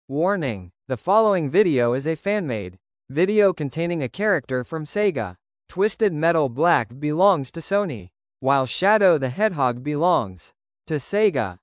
Warning: the following video is a fan-made video containing a character from Sega. Twisted Metal Black belongs to Sony, while Shadow the Hedgehog belongs to Sega.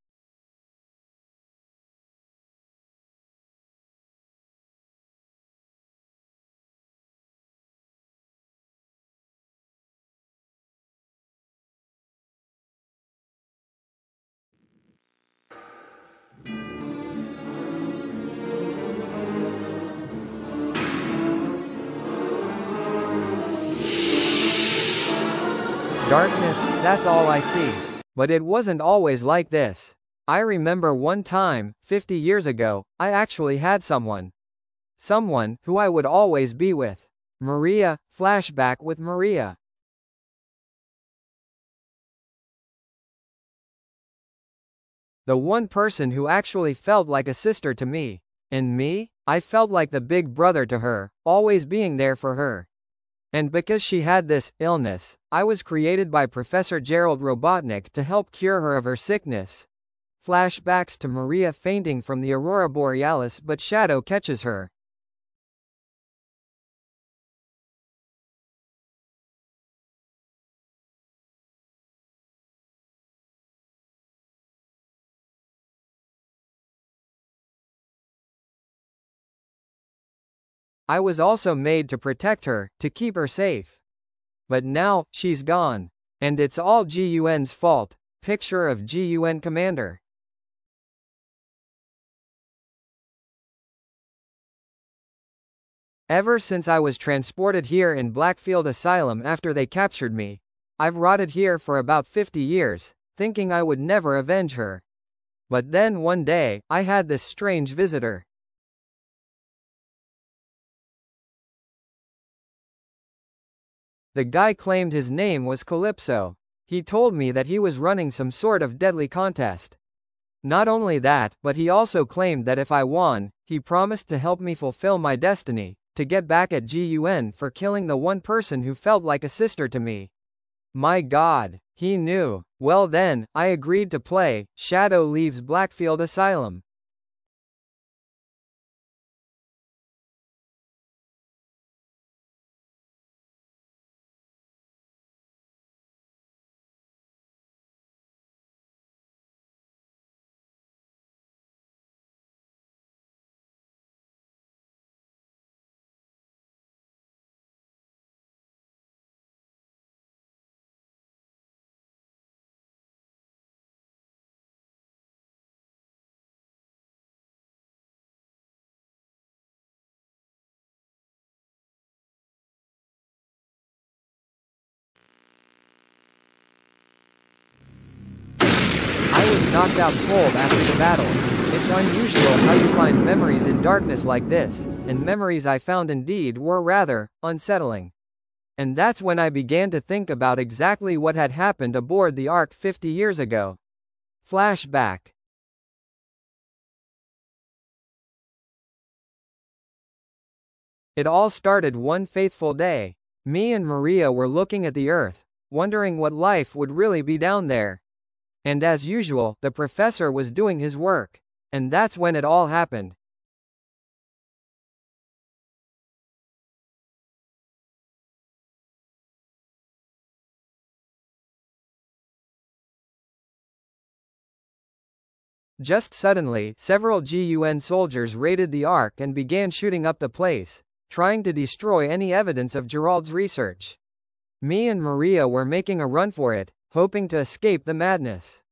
Darkness, that's all I see. But it wasn't always like this. I remember one time, 50 years ago, I actually had someone who I would always be with. Maria. Flashback with Maria. The one person who actually felt like a sister to me. And me? I felt like the big brother to her, always being there for her. And because she had this illness, I was created by Professor Gerald Robotnik to help cure her of her sickness. Flashbacks to Maria fainting from the aurora borealis, but Shadow catches her. I was also made to protect her, to keep her safe. But now, she's gone. And it's all GUN's fault. Picture of GUN commander. Ever since I was transported here in Blackfield Asylum after they captured me, I've rotted here for about 50 years, thinking I would never avenge her. But then one day, I had this strange visitor. The guy claimed his name was Calypso. He told me that he was running some sort of deadly contest. Not only that, but he also claimed that if I won, he promised to help me fulfill my destiny, to get back at GUN for killing the one person who felt like a sister to me. My God, he knew. Well then, I agreed to play. Shadow leaves Blackfield Asylum. I was knocked out cold after the battle. It's unusual how you find memories in darkness like this, and memories I found indeed were rather unsettling. And that's when I began to think about exactly what had happened aboard the Ark 50 years ago. Flashback. It all started one faithful day. Me and Maria were looking at the Earth, wondering what life would really be down there. And as usual, the professor was doing his work. And that's when it all happened. Just suddenly, several GUN soldiers raided the Ark and began shooting up the place, trying to destroy any evidence of Gerald's research. Me and Maria were making a run for it, hoping to escape the madness.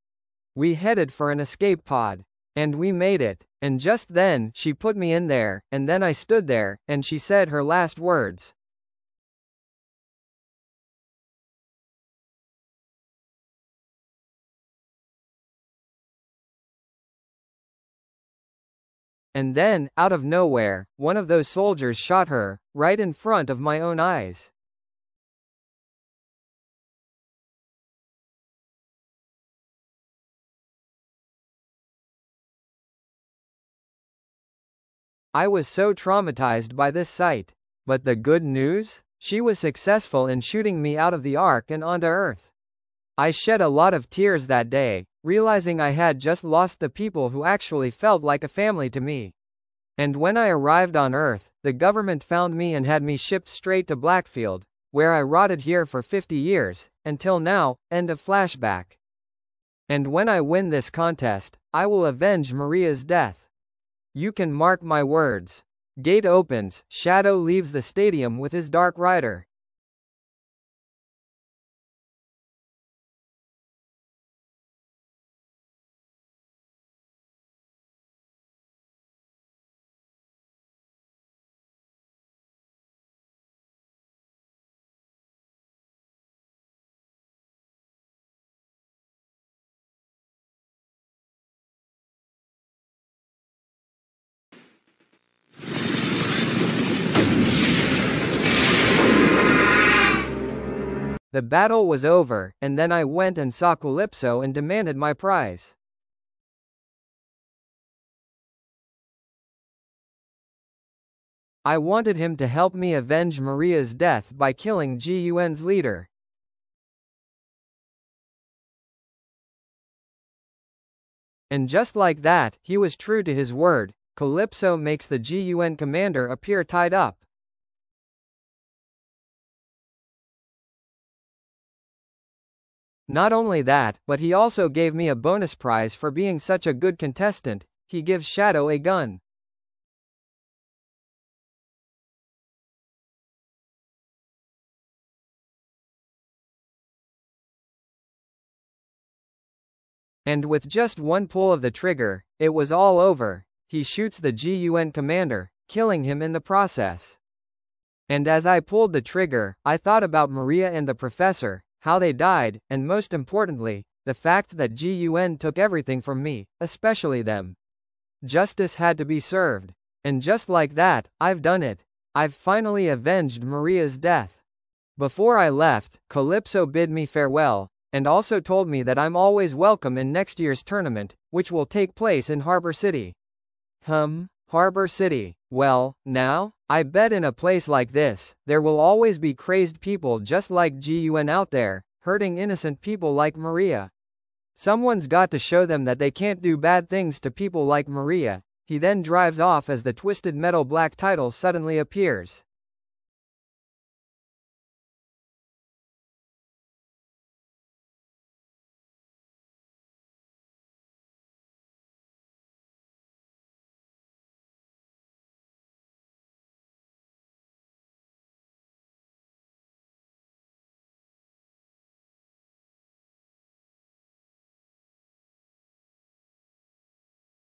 We headed for an escape pod. And we made it. And just then, she put me in there, and then I stood there, and she said her last words. And then, out of nowhere, one of those soldiers shot her, right in front of my own eyes. I was so traumatized by this sight. But the good news? She was successful in shooting me out of the Ark and onto Earth. I shed a lot of tears that day, realizing I had just lost the people who actually felt like a family to me. And when I arrived on Earth, the government found me and had me shipped straight to Blackfield, where I rotted here for 50 years, until now. End of flashback. And when I win this contest, I will avenge Maria's death. You can mark my words. Gate opens, Shadow leaves the stadium with his Dark Rider. The battle was over, and then I went and saw Calypso and demanded my prize. I wanted him to help me avenge Maria's death by killing GUN's leader. And just like that, he was true to his word. Calypso makes the GUN commander appear tied up. Not only that, but he also gave me a bonus prize for being such a good contestant. He gives Shadow a gun. And with just one pull of the trigger, it was all over. He shoots the GUN commander, killing him in the process. And as I pulled the trigger, I thought about Maria and the professor, how they died, and most importantly, the fact that GUN took everything from me, especially them. Justice had to be served. And just like that, I've done it. I've finally avenged Maria's death. Before I left, Calypso bid me farewell, and also told me that I'm always welcome in next year's tournament, which will take place in Harbor City. Harbor City. Well, now, I bet in a place like this, there will always be crazed people just like GUN out there, hurting innocent people like Maria. Someone's got to show them that they can't do bad things to people like Maria. He then drives off as the Twisted Metal Black title suddenly appears.